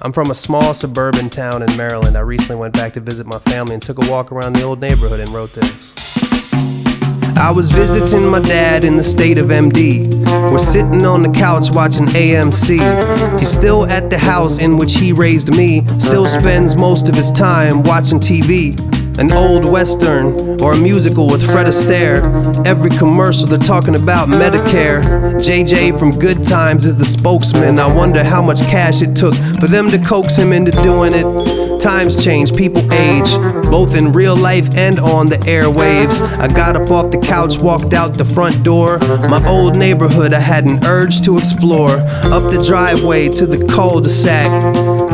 I'm from a small suburban town in Maryland. I recently went back to visit my family and took a walk around the old neighborhood and wrote this. I was visiting my dad in the state of MD. We're sitting on the couch watching AMC. He's still at the house in which he raised me. Still spends most of his time watching TV. An old western or a musical with Fred Astaire. Every commercial they're talking about Medicare. JJ from Good Times is the spokesman. I wonder how much cash it took for them to coax him into doing it. Times change, people age, both in real life and on the airwaves. I got up off the couch, walked out the front door. My old neighborhood I had an urge to explore. Up the driveway to the cul-de-sac.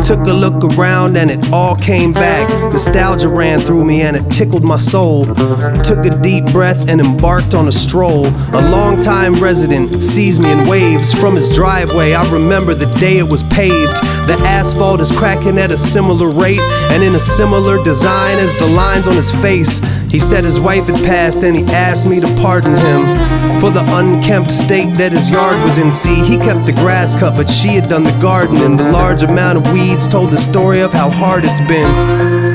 Took a look around and it all came back. Nostalgia ran through me and it tickled my soul. Took a deep breath and embarked on a stroll. A longtime resident sees me and waves from his driveway. I remember the day it was paved. The asphalt is cracking at a similar rate and in a similar design as the lines on his face. He said his wife had passed and he asked me to pardon him for the unkempt state that his yard was in. See, he kept the grass cut but she had done the gardening. The large amount of weeds told the story of how hard it's been.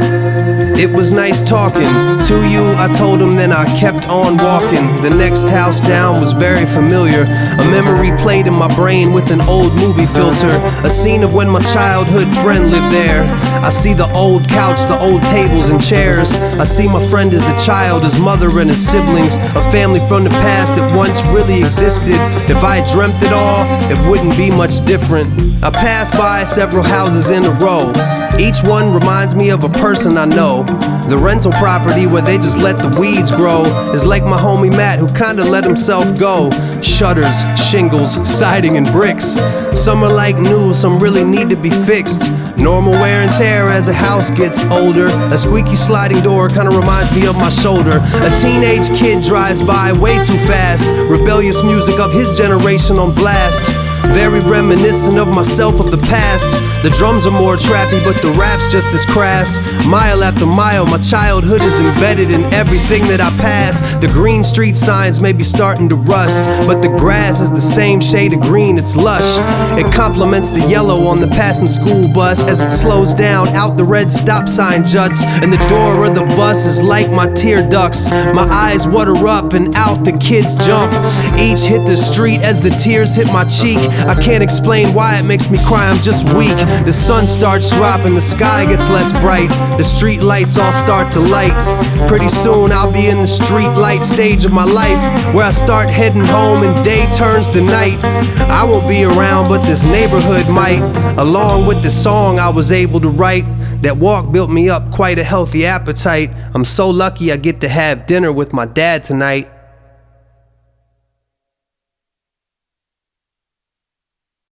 It was nice talking to you, I told him, then I kept on walking. The next house down was very familiar. A memory played in my brain with an old movie filter. A scene of when my childhood friend lived there. I see the old couch, the old tables and chairs. I see my friend as a child, his mother and his siblings. A family from the past that once really existed. If I dreamt it all, it wouldn't be much different. I passed by several houses in a row. Each one reminds me of a person I know. The rental property where they just let the weeds grow is like my homie Matt, who kinda let himself go. Shutters, shingles, siding and bricks. Some are like new, some really need to be fixed. Normal wear and tear as a house gets older. A squeaky sliding door kinda reminds me of my shoulder. A teenage kid drives by way too fast. Rebellious music of his generation on blast. Very reminiscent of myself of the past. The drums are more trappy, but the rap's just as crass. Mile after mile, my childhood is embedded in everything that I pass. The green street signs may be starting to rust, but the grass is the same shade of green, it's lush. It complements the yellow on the passing school bus as it slows down out the red stop sign juts. And the door of the bus is like my tear ducts. My eyes water up and out the kids jump. Each hit the street as the tears hit my cheek. I can't explain why it makes me cry, I'm just weak. The sun starts dropping, the sky gets less bright. The street lights all start to light. Pretty soon I'll be in the street light stage of my life, where I start heading home and day turns to night. I won't be around, but this neighborhood might. Along with the song I was able to write. That walk built me up quite a healthy appetite. I'm so lucky I get to have dinner with my dad tonight.